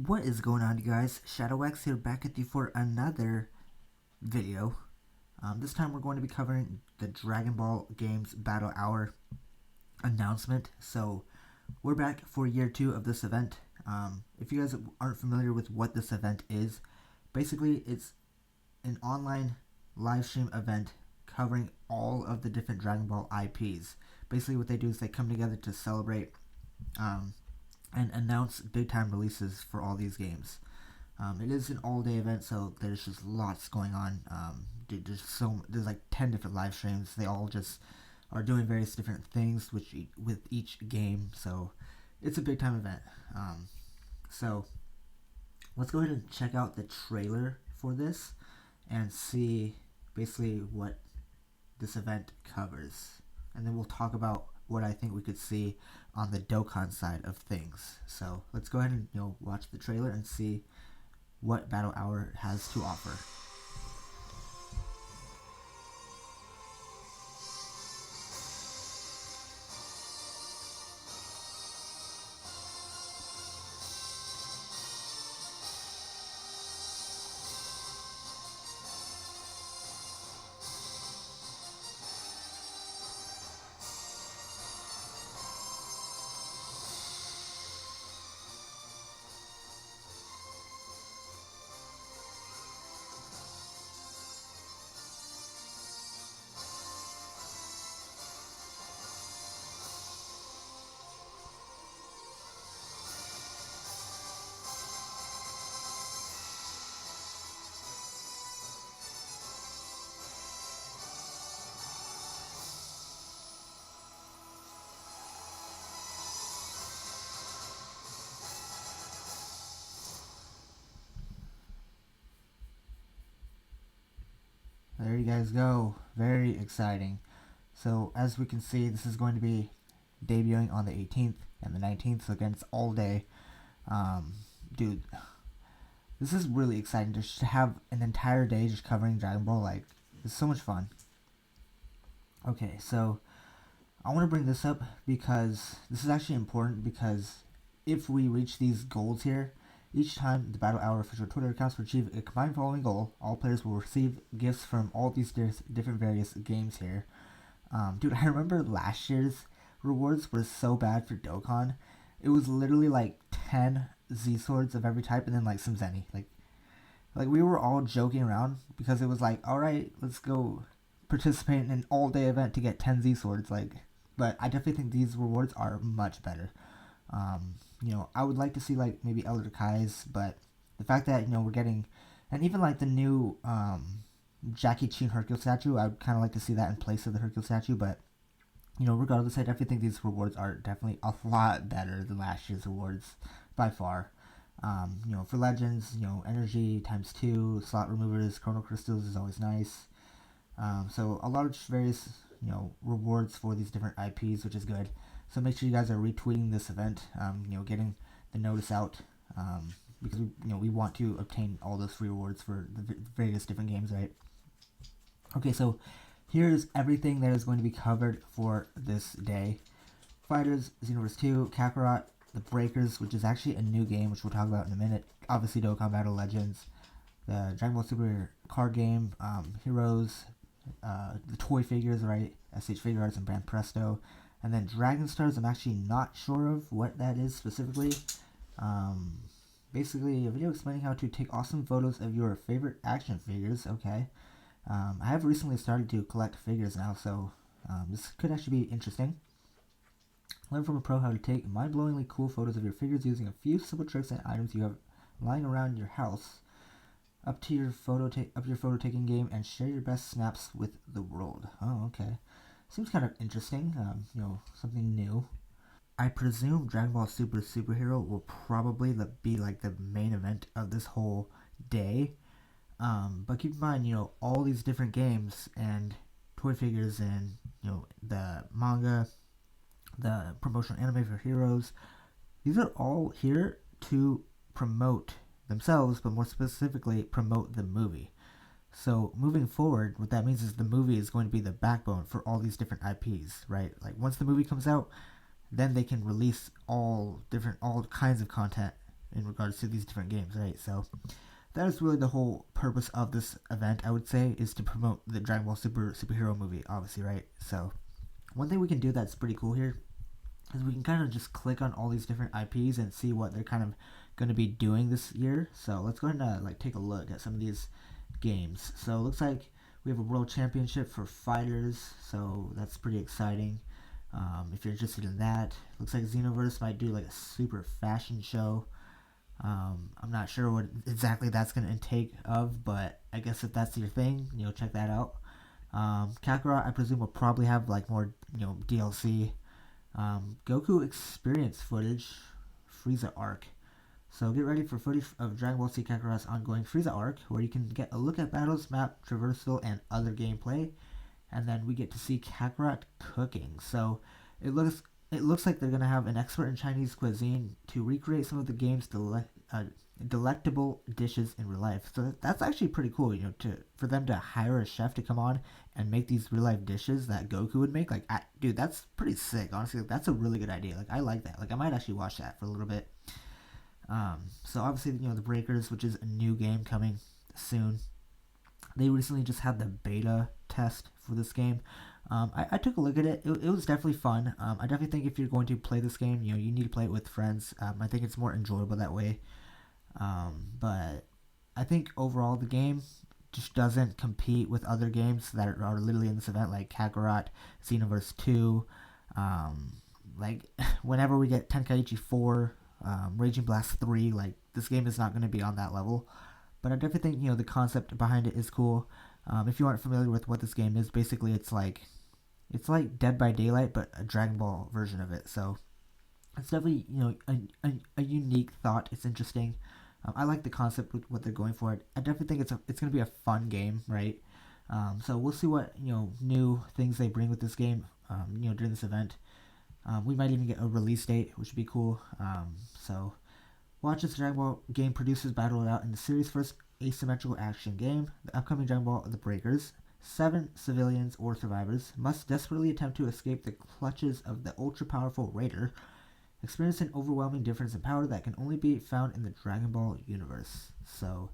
What is going on, you guys? ShadowX here, back at you for another video. This time we're going to be covering the Dragon Ball Games Battle Hour announcement. So we're back for year 2 of this event. If you guys aren't familiar with what this event is, basically it's an online live stream event covering all of the different Dragon Ball IPs. Basically what they do is they come together to celebrate and announce big time releases for all these games. It is an all day event, so there's just lots going on. There's like 10 different live streams. They all just are doing various different things with each game. So it's a big time event. So let's go ahead and check out the trailer for this and see basically what this event covers, and then we'll talk about what I think we could see on the Dokkan side of things. So let's go ahead and watch the trailer and see what Battle Hour has to offer. There you guys go. Very exciting. So as we can see, this is going to be debuting on the 18th and the 19th. So again, it's all day. Dude, this is really exciting. Just to have an entire day just covering Dragon Ball, like, it's so much fun. Okay, so I want to bring this up because this is actually important, because if we reach these goals here, each time the Battle Hour official Twitter accounts will achieve a combined following goal, all players will receive gifts from all these different various games here. Dude, I remember last year's rewards were so bad for Dokkan. It was literally like 10 Z swords of every type and then like some Zenny. Like we were all joking around because it was like, all right, let's go participate in an all day event to get 10 Z swords. But I definitely think these rewards are much better. I would like to see like maybe Elder Kai's, but the fact that we're getting, and even like the new Jackie Chan Hercule statue, I would kind of like to see that in place of the Hercule statue. But regardless, I definitely think these rewards are definitely a lot better than last year's rewards by far. For Legends, energy times 2, slot removers, chrono crystals is always nice. So a lot of various rewards for these different IPs, which is good. So make sure you guys are retweeting this event, getting the notice out, because we want to obtain all those free rewards for the various different games, right? Okay, so here's everything that is going to be covered for this day. Fighters, Xenoverse 2, Kakarot, the Breakers, which is actually a new game, which we'll talk about in a minute. Obviously, Dokkan Battle Legends, the Dragon Ball Super card game, Heroes, the toy figures, right? SH Figure Arts and Brand Presto. And then Dragon Stars, I'm actually not sure of what that is specifically. Basically, a video explaining how to take awesome photos of your favorite action figures. Okay. I have recently started to collect figures now, so this could actually be interesting. Learn from a pro how to take mind-blowingly cool photos of your figures using a few simple tricks and items you have lying around your house. Up your photo taking game and share your best snaps with the world. Oh, okay. Seems kind of interesting. Something new. I presume Dragon Ball Super Superhero will probably be like the main event of this whole day. But keep in mind, all these different games and toy figures and the manga, the promotional anime for Heroes, these are all here to promote themselves, but more specifically promote the movie. So moving forward, what that means is the movie is going to be the backbone for all these different IPs, right? Like once the movie comes out, then they can release all kinds of content in regards to these different games, right? So that is really the whole purpose of this event, I would say, is to promote the Dragon Ball superhero movie, obviously, right? So one thing we can do that's pretty cool here is we can kind of just click on all these different IPs and see what they're kind of going to be doing this year. So let's go ahead and like take a look at some of these games. So it looks like we have a world championship for fighters, so that's pretty exciting. If you're interested in that, looks like Xenoverse might do like a super fashion show. I'm not sure what exactly that's going to intake of, but I guess if that's your thing, check that out. Kakarot, I presume, will probably have like more, DLC. Goku experience footage, Frieza arc. So get ready for footage of Dragon Ball Z Kakarot's ongoing Frieza arc, where you can get a look at battles, map, traversal, and other gameplay. And then we get to see Kakarot cooking. So it looks like they're gonna have an expert in Chinese cuisine to recreate some of the game's delectable dishes in real life. So that's actually pretty cool, for them to hire a chef to come on and make these real life dishes that Goku would make. Like, dude, that's pretty sick. Honestly, that's a really good idea. Like, I like that. Like, I might actually watch that for a little bit. So obviously, the Breakers, which is a new game coming soon. They recently just had the beta test for this game. I took a look at it. It was definitely fun. I definitely think if you're going to play this game, you need to play it with friends. I think it's more enjoyable that way. But I think overall the game just doesn't compete with other games that are literally in this event, like Kakarot, Xenoverse 2. Like whenever we get Tenkaichi 4, Raging Blast 3, like this game is not going to be on that level. But I definitely think the concept behind it is cool. If you aren't familiar with what this game is, basically it's like Dead by Daylight, but a Dragon Ball version of it. So it's definitely a unique thought. It's interesting. I like the concept with what they're going for. I definitely think it's going to be a fun game, right? So we'll see what new things they bring with this game. During this event, we might even get a release date, which would be cool. So watch as the Dragon Ball game producers battle it out in the series' first asymmetrical action game. The upcoming Dragon Ball The Breakers. 7 civilians or survivors must desperately attempt to escape the clutches of the ultra-powerful Raider, experience an overwhelming difference in power that can only be found in the Dragon Ball universe. So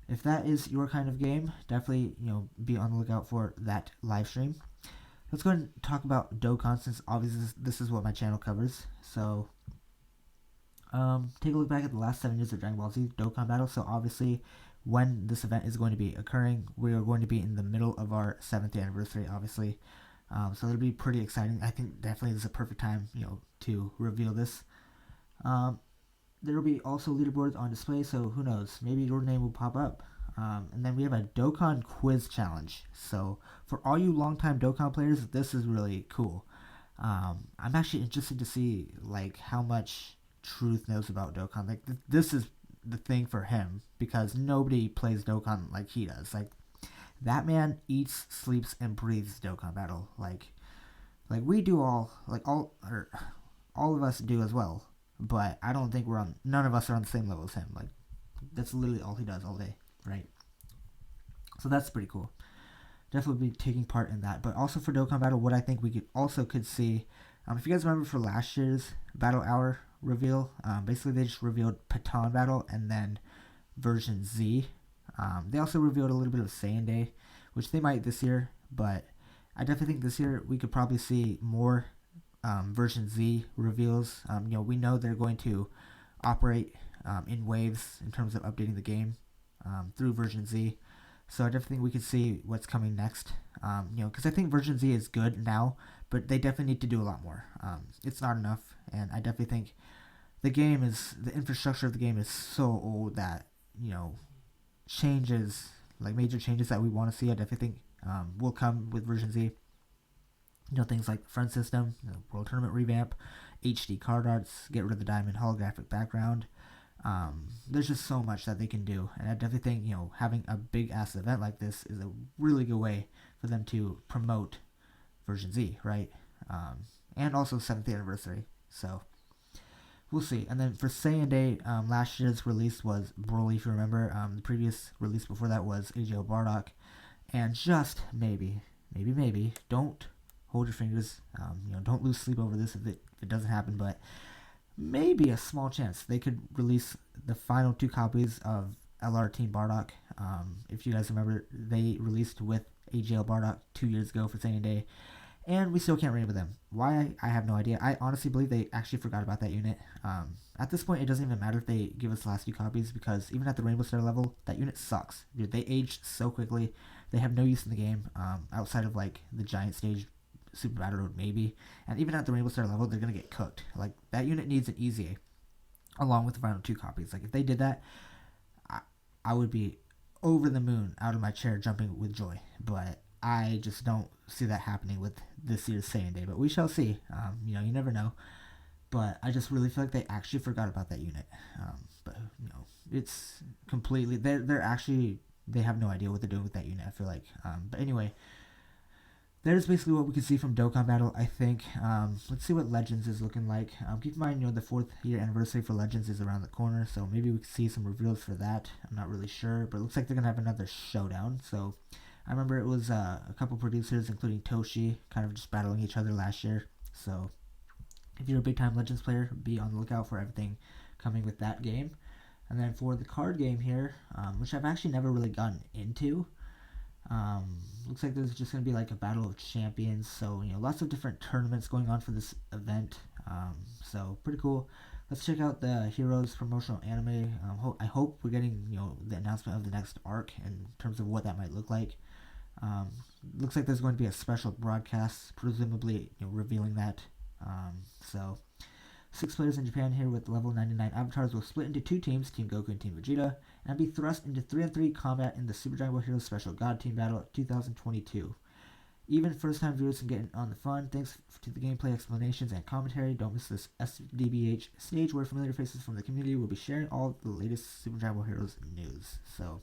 if that is your kind of game, definitely be on the lookout for that live stream. Let's go ahead and talk about Dokkan, since obviously this is what my channel covers. So take a look back at the last 7 years of Dragon Ball Z Dokkan Battle. So obviously when this event is going to be occurring, we are going to be in the middle of our 7th anniversary, obviously. So it'll be pretty exciting. I think definitely this is a perfect time, to reveal this. There will be also leaderboards on display, so who knows? Maybe your name will pop up. And then we have a Dokkan quiz challenge. So for all you longtime Dokkan players, this is really cool. I'm actually interested to see like how much Truth knows about Dokkan. Like this is the thing for him, because nobody plays Dokkan like he does. Like that man eats, sleeps, and breathes Dokkan Battle. Like we do all of us do as well. But I don't think none of us are on the same level as him. Like that's literally all he does all day, right? So that's pretty cool. Definitely be taking part in that. But also for Dokkan Battle, what I think we could see, if you guys remember for last year's Battle Hour reveal, basically they just revealed Patan Battle and then version Z. They also revealed a little bit of Saiyan Day, which they might this year, but I definitely think this year we could probably see more version Z reveals. We know they're going to operate in waves in terms of updating the game through version Z. So I definitely think we could see what's coming next. Because I think version Z is good now, but they definitely need to do a lot more. It's not enough, and I definitely think the infrastructure of the game is so old that changes, like major changes that we want to see, I definitely think will come with version Z. Things like front system, world tournament revamp, HD card arts, get rid of the diamond holographic background. There's just so much that they can do, and I definitely think having a big ass event like this is a really good way for them to promote version Z, right? And also 7th anniversary. So we'll see. And then for Saiyan Day, last year's release was Broly, if you remember. The previous release before that was AGO Bardock, and just maybe, don't hold your fingers. Don't lose sleep over this if it doesn't happen. But maybe a small chance they could release the final 2 copies of LR Team Bardock. If you guys remember, they released with AGL Bardock 2 years ago for Saiyan Day, and we still can't raid with them. Why? I have no idea. I honestly believe they actually forgot about that unit. At this point, it doesn't even matter if they give us the last 2 copies, because even at the Rainbow Star level, that unit sucks. Dude, they aged so quickly. They have no use in the game, outside of like the giant stage, Super Battle Road maybe. And even at the Rainbow Star level, they're gonna get cooked. Like, that unit needs an easy A along with the final 2 copies. Like, if they did that, I would be over the moon, out of my chair, jumping with joy. But I just don't see that happening with this year's Saiyan Day. But we shall see. You never know. But I just really feel like they actually forgot about that unit. But it's completely, they're actually, they have no idea what they're doing with that unit, I feel like. But anyway, there's basically what we can see from Dokkan Battle, I think. Let's see what Legends is looking like. Keep in mind, the 4th year anniversary for Legends is around the corner, so maybe we can see some reveals for that. I'm not really sure, but it looks like they're going to have another showdown. So I remember it was a couple producers, including Toshi, kind of just battling each other last year. So if you're a big-time Legends player, be on the lookout for everything coming with that game. And then for the card game here, which I've actually never really gotten into, looks like there's just going to be like a battle of champions. So, lots of different tournaments going on for this event. So pretty cool. Let's check out the Heroes promotional anime. I hope we're getting, the announcement of the next arc in terms of what that might look like. Looks like there's going to be a special broadcast, presumably, revealing that. So 6 players in Japan here with level 99 avatars will split into 2 teams, Team Goku and Team Vegeta, and be thrust into 3-on-3 combat in the Super Dragon Ball Heroes Special God Team Battle 2022. Even first-time viewers can get in on the fun thanks to the gameplay explanations and commentary. Don't miss this SDBH stage where familiar faces from the community will be sharing all the latest Super Dragon Ball Heroes news. So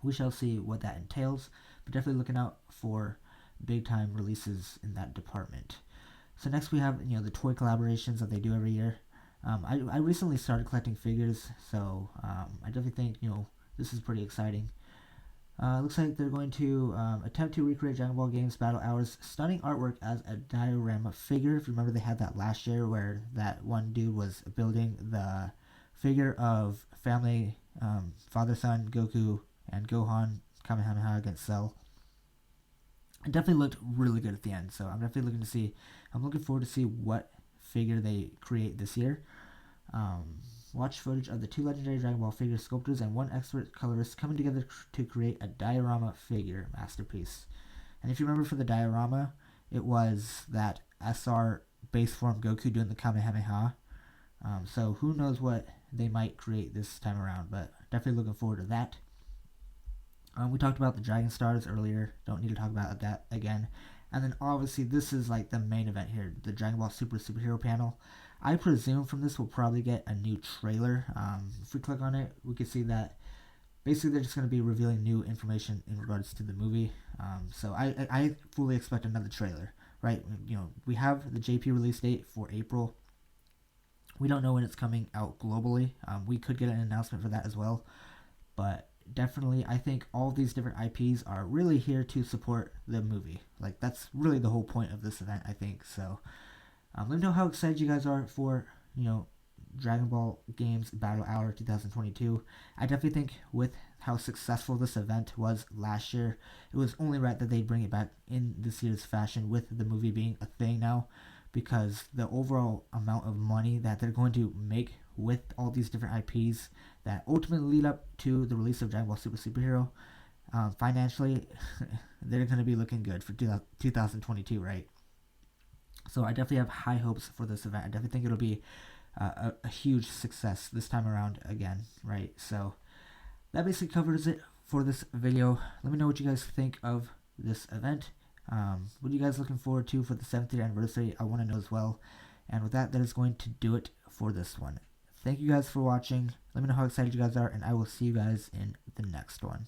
we shall see what that entails, but definitely looking out for big-time releases in that department. So next we have, the toy collaborations that they do every year. I recently started collecting figures, so I definitely think, this is pretty exciting. Looks like they're going to attempt to recreate Dragon Ball Games Battle Hours stunning artwork as a diorama figure. If you remember, they had that last year where that one dude was building the figure of family, father, son, Goku, and Gohan, Kamehameha against Cell. It definitely looked really good at the end, so I'm looking forward to see what figure they create this year. Watch footage of the 2 legendary Dragon Ball figure sculptors and 1 expert colorist coming together to create a diorama figure masterpiece. And if you remember, for the diorama, it was that SR base form Goku doing the Kamehameha. So who knows what they might create this time around, but definitely looking forward to that. We talked about the Dragon Stars earlier. Don't need to talk about that again. And then obviously this is like the main event here, the Dragon Ball Super Superhero panel. I presume from this we'll probably get a new trailer. If we click on it, we can see that basically they're just going to be revealing new information in regards to the movie. So I fully expect another trailer, right? We have the JP release date for April. We don't know when it's coming out globally. We could get an announcement for that as well. But definitely, I think all these different IPs are really here to support the movie. Like, that's really the whole point of this event, I think. So let me know how excited you guys are for, Dragon Ball Games Battle Hour 2022. I definitely think with how successful this event was last year, it was only right that they bring it back in this year's fashion, with the movie being a thing now, because the overall amount of money that they're going to make with all these different IPs that ultimately lead up to the release of Dragon Ball Super Superhero, financially, they're going to be looking good for 2022, right? So I definitely have high hopes for this event. I definitely think it'll be a huge success this time around again, right? So that basically covers it for this video. Let me know what you guys think of this event. What are you guys looking forward to for the 7th year anniversary? I want to know as well. And with that, that is going to do it for this one. Thank you guys for watching. Let me know how excited you guys are, and I will see you guys in the next one.